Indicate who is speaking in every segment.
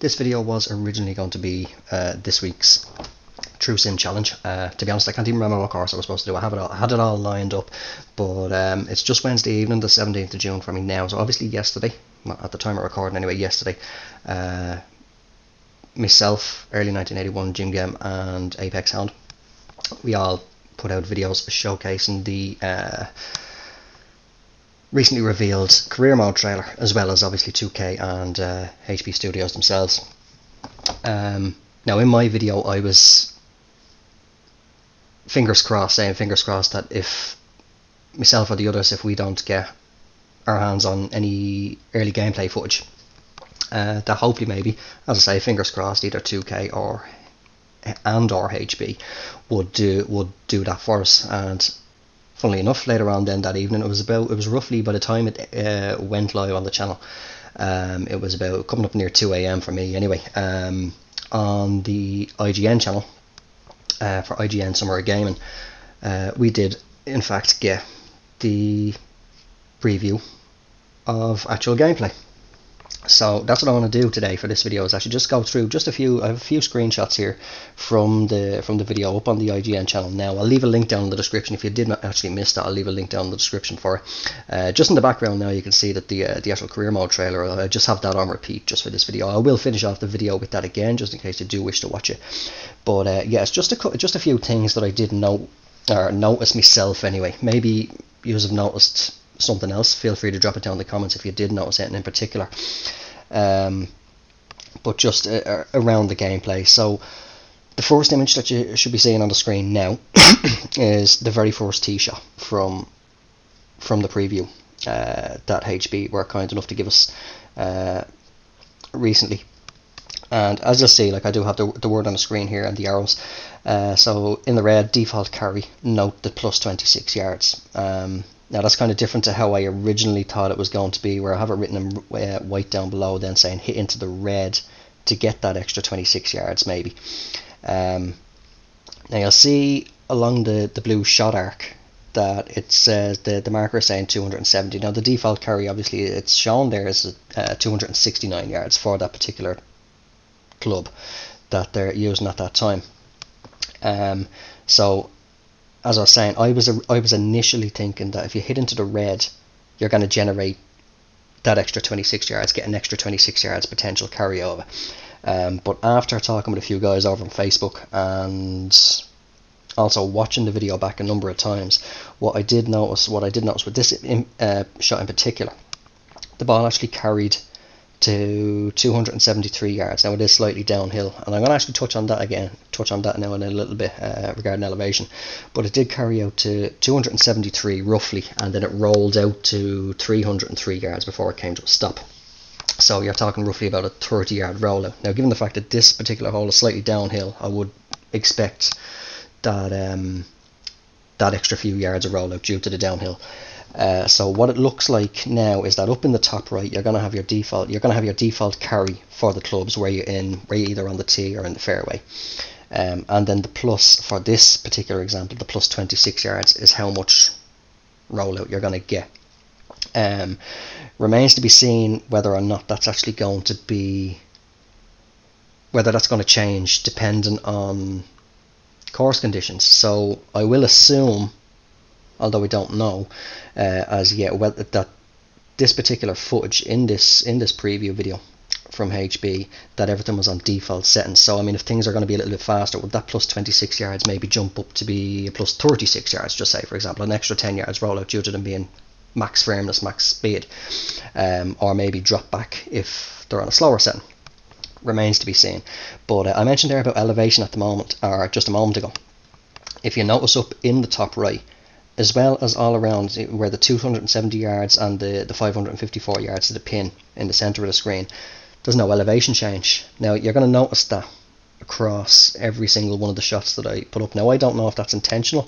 Speaker 1: This video was originally going to be this week's True Sim challenge. To be honest, I can't even remember what course I was supposed to do. I had it all lined up, but it's just Wednesday evening, the 17th of June for me now. So obviously yesterday, well, at the time of recording anyway, yesterday, myself, early 1981, Jim Gem and Apex Hound, we all put out videos showcasing the recently revealed career mode trailer, as well as obviously 2K and HP Studios themselves. Now in my video I was saying fingers crossed that if myself or the others, if we don't get our hands on any early gameplay footage, that hopefully, maybe, as I say, fingers crossed, either 2K or HP would do that for us. And funnily enough, later on then that evening, it was roughly, by the time it went live on the channel, it was about coming up near 2 AM for me anyway, on the IGN channel, for IGN Summer of Gaming, we did in fact get the preview of actual gameplay. So that's what I want to do today for this video, is actually just go through just I have a few screenshots here from the video up on the IGN channel now. I'll leave a link down in the description. If you did not actually miss that, I'll leave a link down in the description for it. Just in the background now you can see that the actual career mode trailer, I just have that on repeat just for this video. I will finish off the video with that again, just in case you do wish to watch it. But yeah, it's just a few things that I did notice myself anyway. Maybe you have noticed something else. Feel free to drop it down in the comments if you did notice anything in particular. But just around the gameplay. So the first image that you should be seeing on the screen now is the very first tee shot from the preview that HB were kind enough to give us recently. And as you'll see, like, I do have the word on the screen here and the arrows. So in the red, default carry, note the plus 26 yards. Now that's kind of different to how I originally thought it was going to be, where I have it written in white down below, then saying hit into the red to get that extra 26 yards maybe. Now you'll see along the blue shot arc that it says the marker is saying 270. Now the default carry, obviously it's shown there as 269 yards for that particular club that they're using at that time. So as I was saying, I was initially thinking that if you hit into the red, you're going to generate that extra 26 yards, get an extra 26 yards potential carryover. But after talking with a few guys over on Facebook and also watching the video back a number of times, what I did notice with this shot in particular, the ball actually carried to 273 yards. Now it is slightly downhill, and I'm going to actually touch on that now in a little bit regarding elevation, but it did carry out to 273 roughly, and then it rolled out to 303 yards before it came to a stop. So you're talking roughly about a 30 yard rollout. Now given the fact that this particular hole is slightly downhill, I would expect that that extra few yards of rollout due to the downhill. So what it looks like now is that up in the top right, you're going to have your default carry for the clubs where you're either on the tee or in the fairway, and then the plus for this particular example, the plus 26 yards is how much rollout you're going to get. Remains to be seen whether or not that's actually going to be, whether that's going to change depending on course conditions. So I will assume, although we don't know as yet, whether that this particular footage in this preview video from HB, that everything was on default settings. So I mean, if things are going to be a little bit faster, would that plus 26 yards maybe jump up to be a plus 36 yards, just say for example, an extra 10 yards rollout due to them being max firmness, max speed, or maybe drop back if they're on a slower setting. Remains to be seen. But I mentioned there about elevation at the moment, or just a moment ago. If you notice up in the top right, as well as all around where the 270 yards and the 554 yards to the pin in the center of the screen, there's no elevation change. Now you're going to notice that across every single one of the shots that I put up. Now I don't know if that's intentional,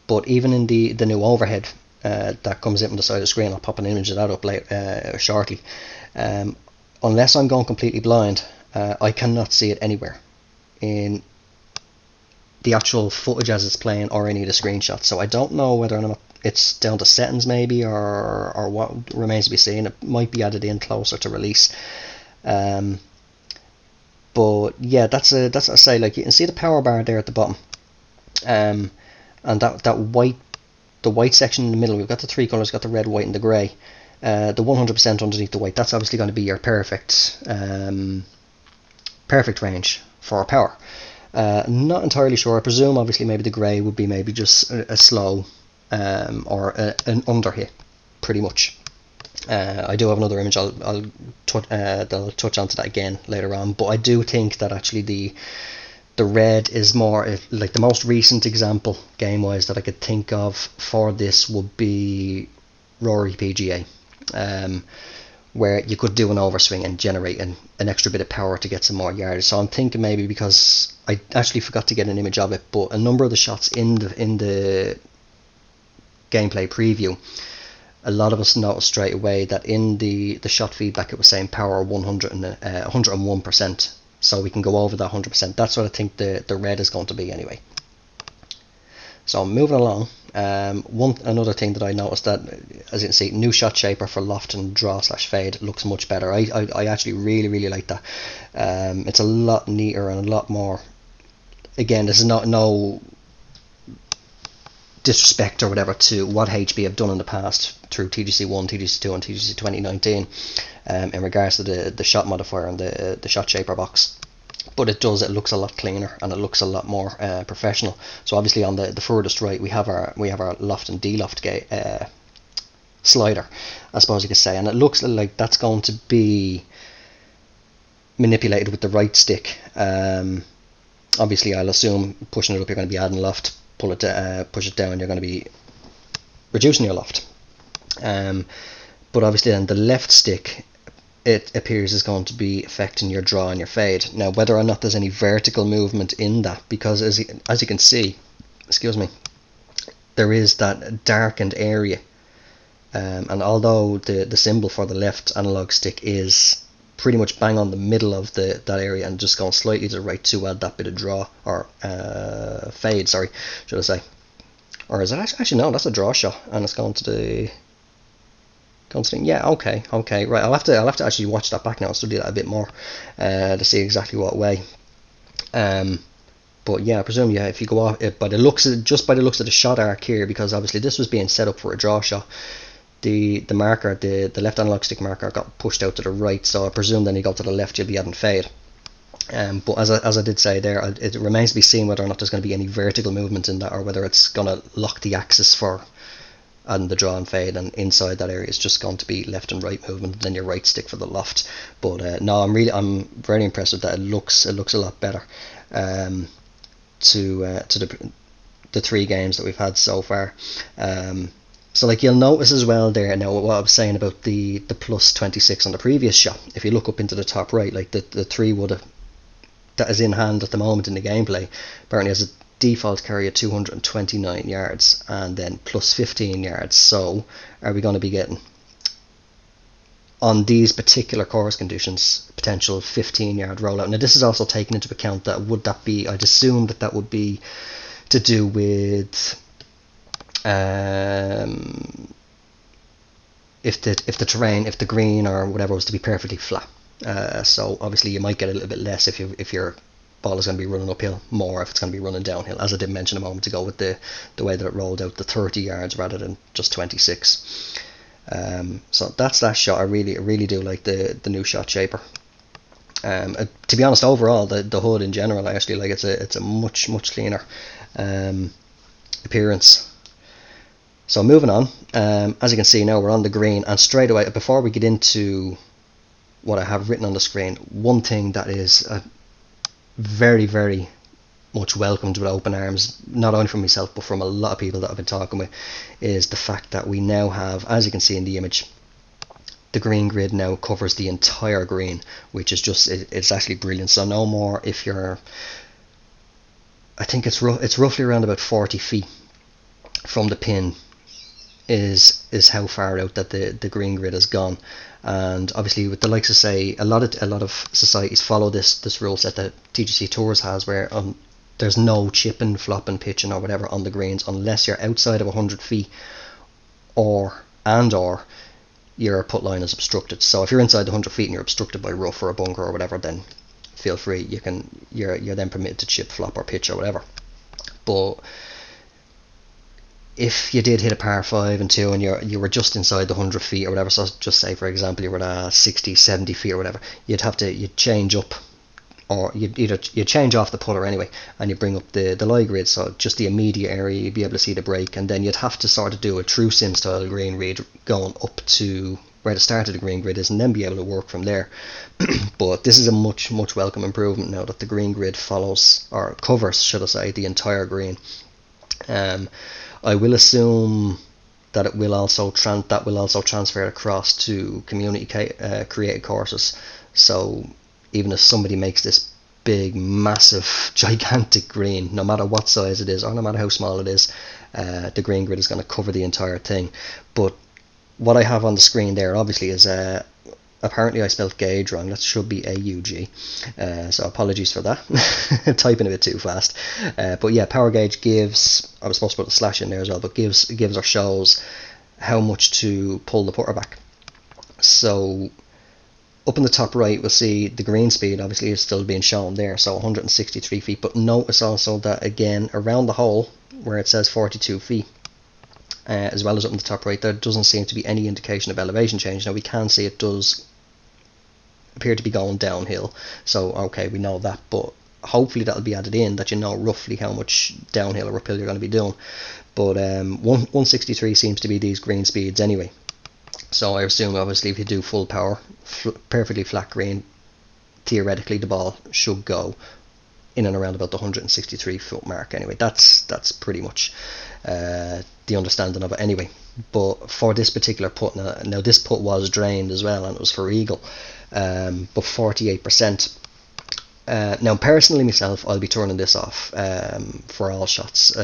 Speaker 1: but even in the new overhead that comes in on the side of the screen, I'll pop an image of that up shortly. Unless I'm going completely blind, I cannot see it anywhere in the actual footage as it's playing, or I need a screenshot. So I don't know whether or not it's down to settings maybe, or what remains to be seen. It might be added in closer to release. But yeah, that's what I say. Like, you can see the power bar there at the bottom, and that white section in the middle. We've got the three colors, got the red, white, and the grey. The 100% underneath the white, that's obviously going to be your perfect range for power. Not entirely sure. I presume obviously maybe the grey would be maybe just a slow or an under hit, pretty much. I do have another image. I'll touch onto that again later on. But I do think that actually the red is more like the most recent example game wise that I could think of for this would be Rory PGA, where you could do an overswing and generate an extra bit of power to get some more yardage. So I'm thinking maybe, because I actually forgot to get an image of it, but a number of the shots in the gameplay preview, a lot of us noticed straight away that in the shot feedback it was saying power 101%. So we can go over that 100%. That's what I think the red is going to be anyway. So moving along, another thing that I noticed, that as you can see, new shot shaper for loft and draw / fade looks much better. I actually really like that. It's a lot neater and a lot more. Again, this is no disrespect or whatever to what HB have done in the past through TGC1, TGC2 and TGC 2019 in regards to the shot modifier and the shot shaper box, but it looks a lot cleaner and it looks a lot more professional. So obviously on the furthest right we have our loft and deloft gate slider, I suppose you could say, and it looks like that's going to be manipulated with the right stick. Obviously I'll assume pushing it up you're going to be adding loft, push it down you're going to be reducing your loft. But obviously then the left stick, it appears is going to be affecting your draw and your fade. Now whether or not there's any vertical movement in that, because as you can see, excuse me, there is that darkened area, and although the symbol for the left analog stick is pretty much bang on the middle of that area and just going slightly to the right to add that bit of draw or fade, sorry, should I say. Or is it actually no, that's a draw shot and it's going to the yeah, okay, right. I'll have to actually watch that back now and study that a bit more to see exactly what way. But yeah, I presume if you go off by the looks of the shot arc here, because obviously this was being set up for a draw shot, the marker, the left analog stick marker got pushed out to the right, so I presume then you go to the left you'll be adding fade. But as I did say there, it remains to be seen whether or not there's going to be any vertical movement in that, or whether it's going to lock the axis for and the draw and fade, and inside that area is just going to be left and right movement, and then your right stick for the loft. But no, I'm very impressed with that. It looks a lot better to the three games that we've had so far. So like you'll notice as well there now what I was saying about the plus 26 on the previous shot. If you look up into the top right, like the 3-wood that is in hand at the moment in the gameplay apparently has a default carry of 229 yards and then plus 15 yards. So are we going to be getting, on these particular course conditions, potential 15-yard rollout? Now this is also taken into account that I'd assume that would be to do with if the terrain, if the green or whatever was to be perfectly flat. So obviously you might get a little bit less if your ball is going to be running uphill, more if it's going to be running downhill, as I did mention a moment ago with the way that it rolled out, the 30 yards rather than just 26. So that's that shot. I really do like the new shot shaper. To be honest, overall the hood in general I actually like. It's a much cleaner appearance. So moving on, as you can see now we're on the green, and straight away before we get into what I have written on the screen, one thing that is very much welcomed with open arms, not only from myself but from a lot of people that I've been talking with, is the fact that we now have, as you can see in the image, the green grid now covers the entire green, which is just, it's actually brilliant. So no more, if you're, I think it's roughly around about 40 feet from the pin is how far out that the green grid has gone. And obviously with the likes of, say, a lot of societies follow this rule set that TGC Tours has, where there's no chipping, flopping, pitching or whatever on the greens unless you're outside of 100 feet or your putt line is obstructed. So if you're inside the 100 feet and you're obstructed by rough or a bunker or whatever, then feel free. You're then permitted to chip, flop or pitch or whatever. But if you did hit a par 5 and 2 and you were just inside the 100 feet or whatever, so just say for example you were at 60, 70 feet or whatever, you'd change up, or you'd change off the putter anyway, and you bring up the lie grid, so just the immediate area you'd be able to see the break, and then you'd have to sort of do a true sim style green read going up to where the start of the green grid is, and then be able to work from there. But this is a much welcome improvement now that the green grid follows, or covers, should I say, the entire green. I will assume that it will also transfer across to community created courses. So even if somebody makes this big, massive, gigantic green, no matter what size it is or no matter how small it is, the green grid is going to cover the entire thing. But what I have on the screen there obviously is apparently I spelled gauge wrong. That should be AUG, so apologies for that. Typing a bit too fast. But yeah, power gauge gives, I was supposed to put a slash in there as well, but gives or shows how much to pull the putter back. So up in the top right we'll see the green speed obviously is still being shown there, so 163 feet, but notice also that again around the hole where it says 42 feet, as well as up in the top right, there doesn't seem to be any indication of elevation change. Now we can see it does appear to be going downhill, so okay, we know that, but hopefully that'll be added in, that you know roughly how much downhill or uphill you're going to be doing. But 163 seems to be these green speeds anyway, so I assume obviously if you do full power, perfectly flat green, theoretically the ball should go in and around about the 163 foot mark anyway. That's pretty much the understanding of it anyway. But for this particular putt, now this putt was drained as well, and it was for eagle, but 48%. Now personally myself, I'll be turning this off for all shots.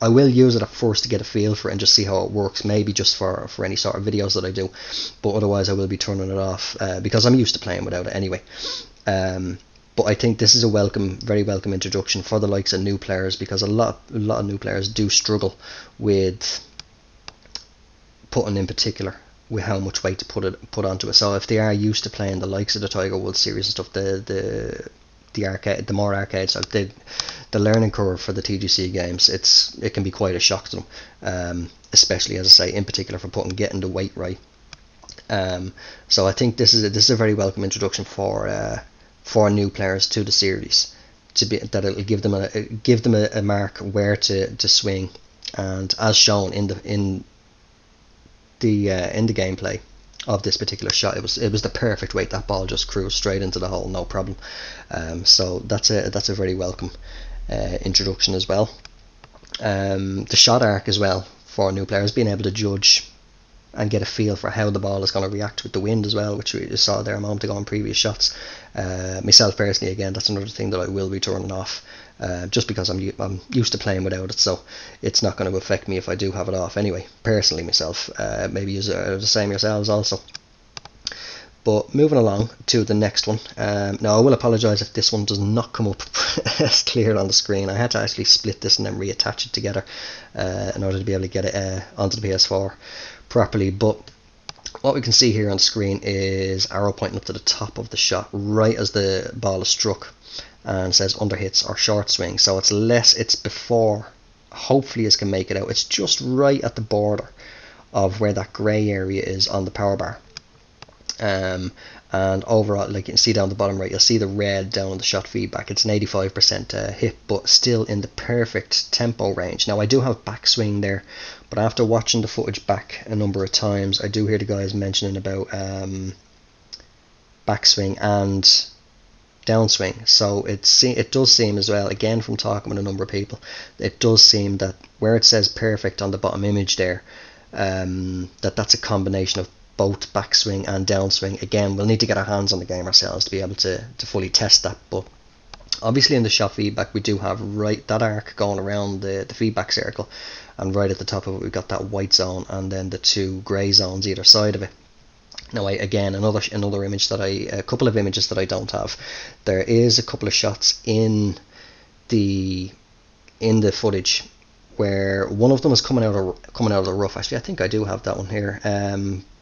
Speaker 1: I will use it at first to get a feel for it and just see how it works, maybe just for any sort of videos that I do, but otherwise I will be turning it off because I'm used to playing without it anyway. But I think this is a very welcome introduction for the likes of new players, because a lot of new players do struggle with putting, in particular, with how much weight to put onto it. So if they are used to playing the likes of the Tiger Woods series and stuff, the arcade, the more arcade stuff, the learning curve for the TGC games, it can be quite a shock to them, especially, as I say, in particular for getting the weight right. So I think this is a very welcome introduction for new players to the series, that it'll give them a mark where to swing, and as shown in the gameplay of this particular shot, it was the perfect weight. That ball just cruised straight into the hole, no problem. So that's a very welcome introduction as well. The shot arc as well for new players, being able to judge and get a feel for how the ball is going to react with the wind as well, which we just saw there a moment ago in previous shots. Myself personally, again, that's another thing that I will be turning off, just because I'm used to playing without it, so it's not going to affect me if I do have it off anyway, personally myself. Maybe use the same yourselves also. But moving along to the next one. Now I will apologise if this one does not come up as clear on the screen. I had to actually split this and then reattach it together in order to be able to get it onto the PS4 properly. But what we can see here on the screen is arrow pointing up to the top of the shot right as the ball is struck, and says under hits or short swing. So it's before, hopefully as can make it out, it's just right at the border of where that grey area is on the power bar. And overall, like you can see down the bottom right, you'll see the red down on the shot feedback. It's an 85% hit, but still in the perfect tempo range. Now I do have backswing there, but after watching the footage back a number of times, I do hear the guys mentioning about backswing and downswing. So it does seem as well, again from talking with a number of people, it does seem that where it says perfect on the bottom image there, that's a combination of both backswing and downswing. Again, we'll need to get our hands on the game ourselves to be able to fully test that, but obviously in the shot feedback we do have right that arc going around the feedback circle, and right at the top of it we've got that white zone and then the two grey zones either side of it. Now again, another image a couple of images that I don't have. There is a couple of shots in the footage where one of them is coming out of the rough. Actually, I think I do have that one here,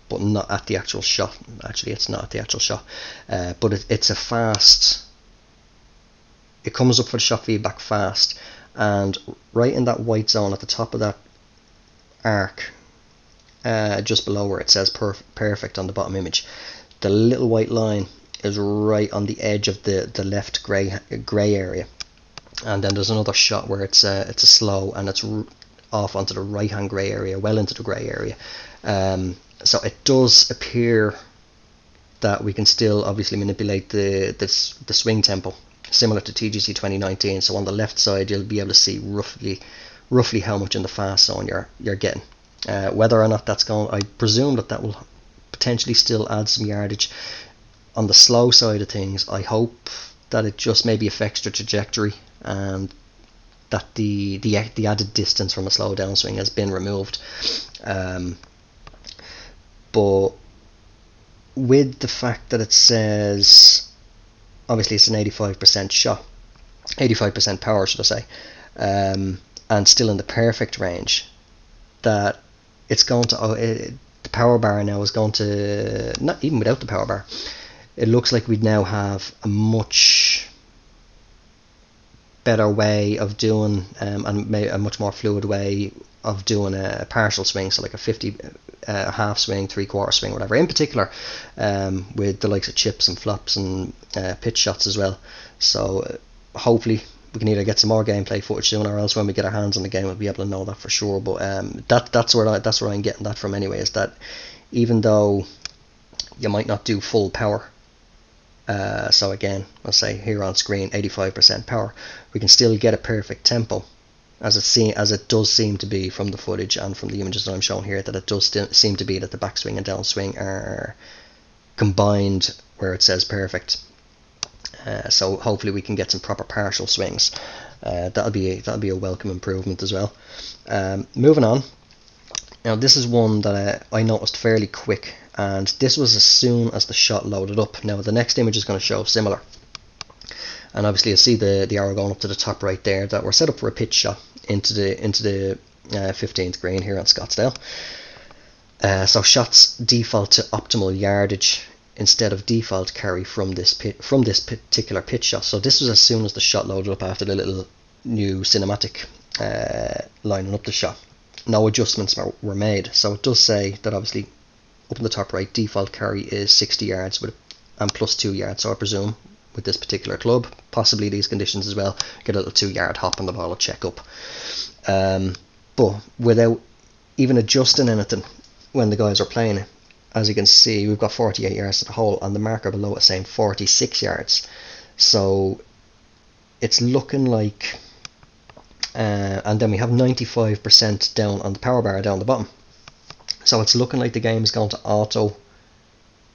Speaker 1: but not at the actual shot. Actually, it's not at the actual shot, but it's a fast. It comes up for the shot feedback fast, and right in that white zone at the top of that arc, just below where it says perfect on the bottom image, the little white line is right on the edge of the left grey area. And then there's another shot where it's a slow, and it's off onto the right hand grey area, well into the grey area. So it does appear that we can still obviously manipulate the swing tempo, similar to TGC 2019. So on the left side, you'll be able to see roughly how much in the fast zone you're getting. Whether or not that's going, I presume that will potentially still add some yardage. On the slow side of things, I hope that it just maybe affects the trajectory, and that the added distance from a slow downswing has been removed. But with the fact that it says, obviously it's an 85% shot, 85% power should I say, and still in the perfect range, that it's going to, the power bar now is going to, not even without the power bar, it looks like we'd now have a much better way of doing, and a much more fluid way of doing a partial swing, so like a 50 half swing, 3/4 swing, whatever, in particular, with the likes of chips and flops and pitch shots as well. So hopefully we can either get some more gameplay footage soon, or else when we get our hands on the game we'll be able to know that for sure. But that's where I'm getting that from anyway, is that even though you might not do full power, so again, I'll say here on screen 85% power, we can still get a perfect tempo, as it does seem to be from the footage and from the images that I'm showing here, that it does seem to be that the backswing and downswing are combined where it says perfect. So hopefully we can get some proper partial swings. That'll be a welcome improvement as well. Moving on. Now this is one that I noticed fairly quick, and this was as soon as the shot loaded up. Now the next image is going to show similar, and obviously you see the arrow going up to the top right there, that we're set up for a pitch shot into the 15th green here on Scottsdale. So shots default to optimal yardage instead of default carry from this particular pitch shot. So this was as soon as the shot loaded up, after the little new cinematic lining up the shot. No adjustments were made. So it does say that obviously up in the top right, default carry is 60 yards and plus 2 yards. So I presume with this particular club, possibly these conditions as well, get a little 2-yard hop on the ball, check up. But without even adjusting anything when the guys are playing it, as you can see, we've got 48 yards to the hole, and the marker below is saying 46 yards. So it's looking like, and then we have 95% down on the power bar down the bottom. So it's looking like the game is going to auto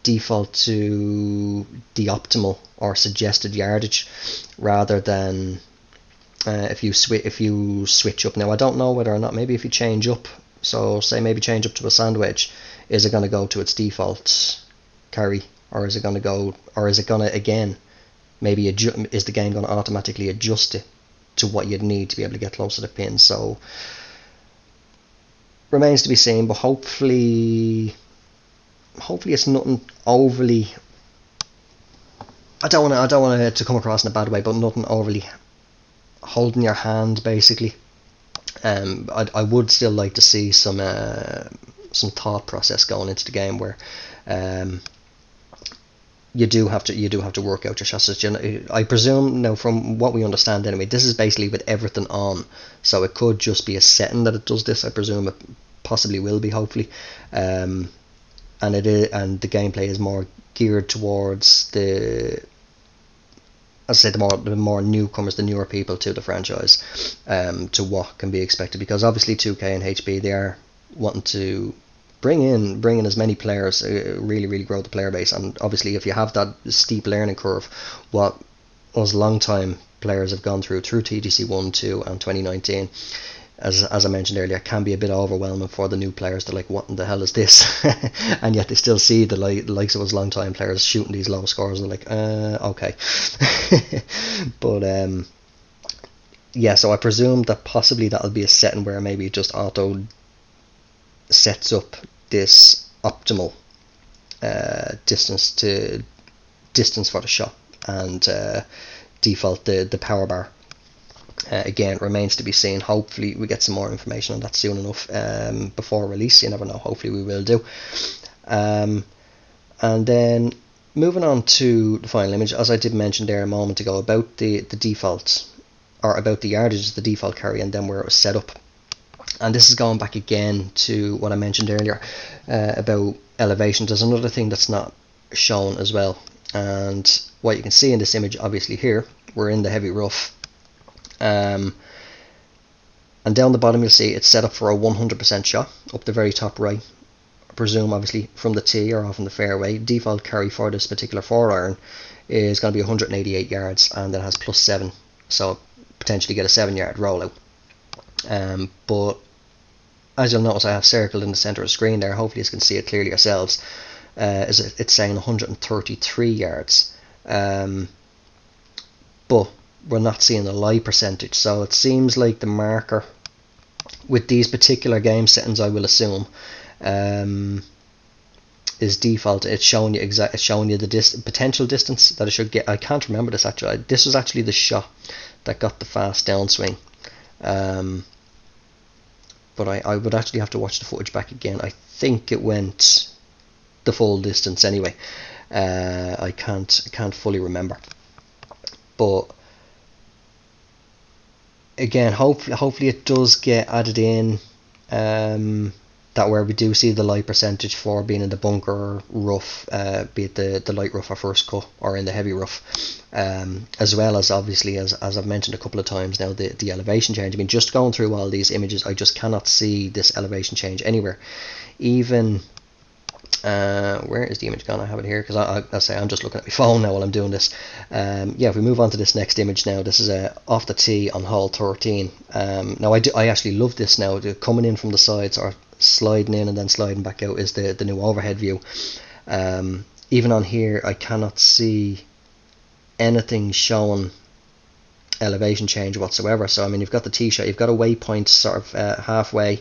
Speaker 1: default to the optimal or suggested yardage, rather than if you switch up. Now I don't know whether or not, maybe if you change up, so say maybe change up to a sand wedge, is it going to go to its default carry, or is it going to go, or is it going to again maybe is the game going to automatically adjust it to what you'd need to be able to get close to the pin? So remains to be seen, but hopefully it's nothing overly, I don't want it to come across in a bad way, but nothing overly holding your hand basically. I would still like to see some thought process going into the game, where you do have to work out your shots. I presume now, from what we understand anyway, this is basically with everything on, so it could just be a setting that it does this. I presume it possibly will be, hopefully, and the gameplay is more geared towards the more newcomers, the newer people to the franchise, to what can be expected, because obviously 2K and HB, they are wanting to bring in as many players, really grow the player base. And obviously if you have that steep learning curve, what us long time players have gone through TGC 1, 2 and 2019, as I mentioned earlier, can be a bit overwhelming for the new players. They're like, what in the hell is this? And yet they still see the likes of us long time players shooting these low scores, and they're like, okay. But yeah, so I presume that possibly that'll be a setting where maybe it just auto sets up this optimal distance for the shot, and default the power bar. Again, remains to be seen. Hopefully we get some more information on that soon enough before release. You never know, hopefully we will do. And then moving on to the final image, as I did mention there a moment ago about the default, or about the yardage, the default carry, and then where it was set up. And this is going back again to what I mentioned earlier about elevation. There's another thing that's not shown as well, and what you can see in this image, obviously here, we're in the heavy rough, and down the bottom you'll see it's set up for a 100% shot up the very top right. I presume obviously from the tee or off in the fairway. Default carry for this particular 4-iron is going to be 188 yards, and it has +7, so potentially get a 7-yard rollout. But as you'll notice, I have circled in the center of the screen there, hopefully you can see it clearly yourselves, it's saying 133 yards, but we're not seeing the lie percentage, so it seems like the marker with these particular game settings, I will assume, is default. It's showing you the potential distance that it should get. I can't remember this actually. This was actually the shot that got the fast downswing. But I would actually have to watch the footage back again. I think it went the full distance anyway. I can't fully remember. But again, hopefully it does get added in, that where we do see the light percentage for being in the bunker rough, be it the light rough or first cut, or in the heavy rough, as well as obviously as I've mentioned a couple of times now, the elevation change. I mean, just going through all these images, I just cannot see this elevation change anywhere. Even where is the image gone? I have it here because I say I'm just looking at my phone now while I'm doing this. Yeah, if we move on to this next image now, this is off the tee on hole 13. Now I actually love this now. Coming in from the sides or sliding in and then sliding back out is the new overhead view. Even on here, I cannot see anything showing elevation change whatsoever. So I mean, you've got the tee shot, you've got a waypoint sort of halfway.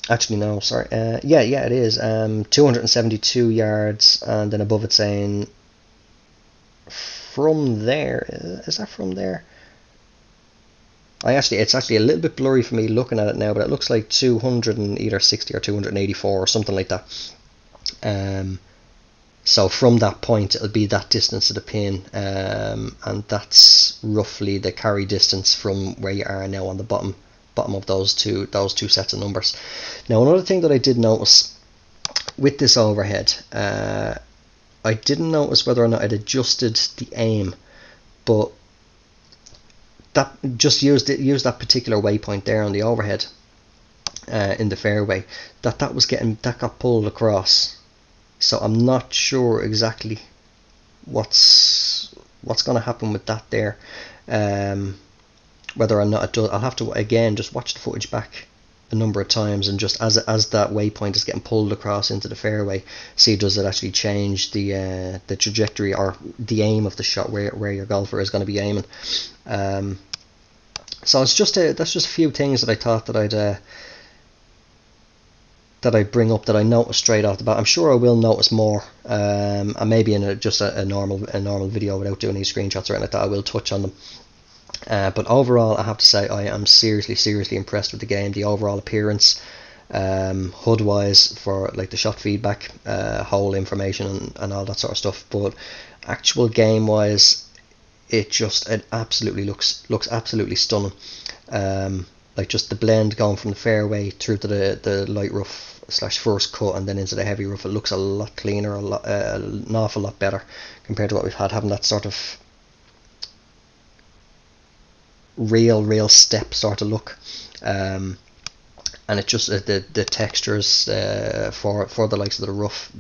Speaker 1: Actually no, sorry, yeah it is 272 yards, and then above it saying from there. Is that from there? It's actually a little bit blurry for me looking at it now, but it looks like 260 or 284 or something like that. So from that point it'll be that distance to the pin, and that's roughly the carry distance from where you are now on the bottom of those two sets of numbers. Now another thing that I did notice with this overhead, I didn't notice whether or not it adjusted the aim, but that just used that particular waypoint there on the overhead in the fairway, that got pulled across. So I'm not sure exactly what's going to happen with that there. Whether or not it does, I'll have to again just watch the footage back a number of times, and just as that waypoint is getting pulled across into the fairway, see does it actually change the trajectory or the aim of the shot, where your golfer is going to be aiming. So it's that's just a few things that I thought that I'd bring up, that I noticed straight off the bat. I'm sure I will notice more, and maybe in just a normal video without doing any screenshots or anything like that, I will touch on them. But overall, I have to say I am seriously impressed with the game. The overall appearance, HUD wise, for like the shot feedback, hole information and all that sort of stuff. But actual game wise, it absolutely looks absolutely stunning. Like just the blend going from the fairway through to the light rough / first cut and then into the heavy rough, it looks a lot cleaner, an awful lot better compared to what we've had, having that sort of real step sort of look. And it just the textures for the likes of the rough,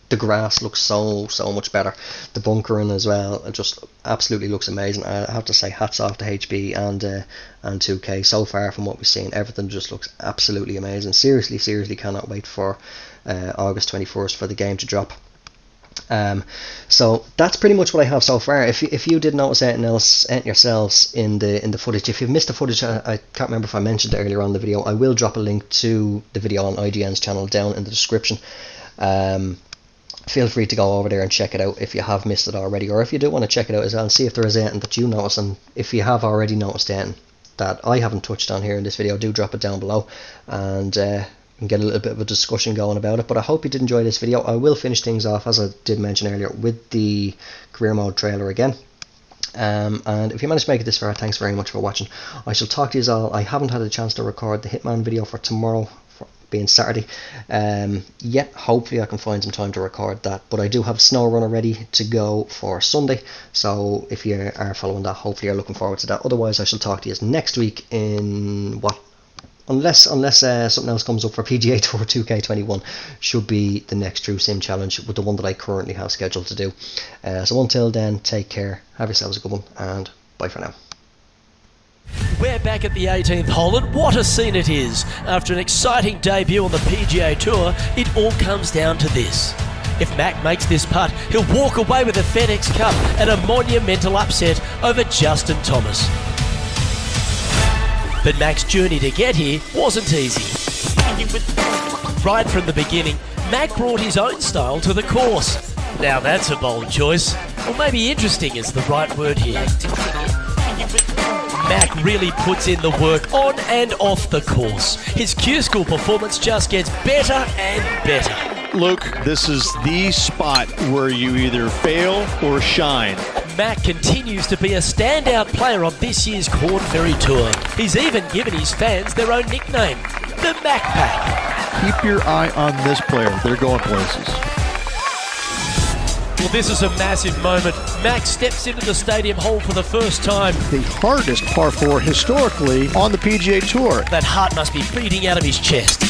Speaker 1: the grass looks so much better. The bunkering as well, it just absolutely looks amazing. I have to say hats off to HB and 2K so far. From what we've seen, everything just looks absolutely amazing. Seriously cannot wait for August 21st for the game to drop. So that's pretty much what I have so far. If you did notice anything else yourselves in the footage, if you've missed the footage, I can't remember if I mentioned it earlier on in the video, I will drop a link to the video on IGN's channel down in the description. Feel free to go over there and check it out if you have missed it already, or if you do want to check it out as well and see if there is anything that you notice, and if you have already noticed anything that I haven't touched on here in this video, do drop it down below and get a little bit of a discussion going about it. But I hope you did enjoy this video. I will finish things off, as I did mention earlier, with the career mode trailer again. And if you managed to make it this far, thanks very much for watching. I shall talk to you all. I haven't had a chance to record the Hitman video for tomorrow, for being Saturday, yet. Hopefully I can find some time to record that, but I do have SnowRunner ready to go for Sunday, so if you are following that, hopefully you're looking forward to that. Otherwise I shall talk to you next week in what, unless something else comes up for PGA Tour 2K21, should be the next True Sim Challenge, with the one that I currently have scheduled to do. So until then, take care, have yourselves a good one, and bye for now.
Speaker 2: We're back at the 18th hole, and what a scene it is. After an exciting debut on the PGA Tour, it all comes down to this. If Mac makes this putt, he'll walk away with the FedEx Cup and a monumental upset over Justin Thomas. But Mac's journey to get here wasn't easy. Right from the beginning, Mac brought his own style to the course. Now that's a bold choice, or maybe interesting is the right word here. Mac really puts in the work on and off the course. His Q-School performance just gets better and better.
Speaker 3: Luke, this is the spot where you either fail or shine.
Speaker 2: Mac continues to be a standout player on this year's Corn Ferry Tour. He's even given his fans their own nickname, the Mac Pack.
Speaker 3: Keep your eye on this player. They're going places.
Speaker 2: Well, this is a massive moment. Mac steps into the stadium hole for the first time.
Speaker 3: The hardest par 4 historically on the PGA Tour.
Speaker 2: That heart must be beating out of his chest.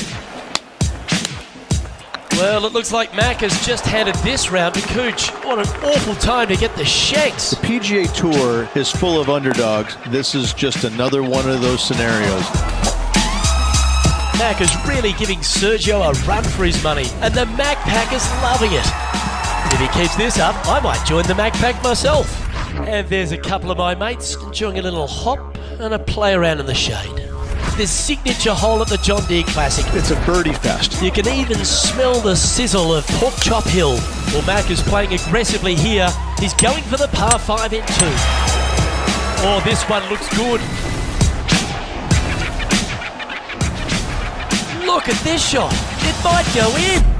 Speaker 2: Well, it looks like Mac has just handed this round to Cooch. What an awful time to get the shanks.
Speaker 3: The PGA Tour is full of underdogs. This is just another one of those scenarios.
Speaker 2: Mac is really giving Sergio a run for his money, and the Mac Pack is loving it. If he keeps this up, I might join the Mac Pack myself. And there's a couple of my mates enjoying a little hop and a play around in the shade. This signature hole at the John Deere Classic.
Speaker 3: It's a birdie fest.
Speaker 2: You can even smell the sizzle of Pork Chop Hill. Well, Mac is playing aggressively here. He's going for the par 5 in 2. Oh, this one looks good. Look at this shot. It might go in.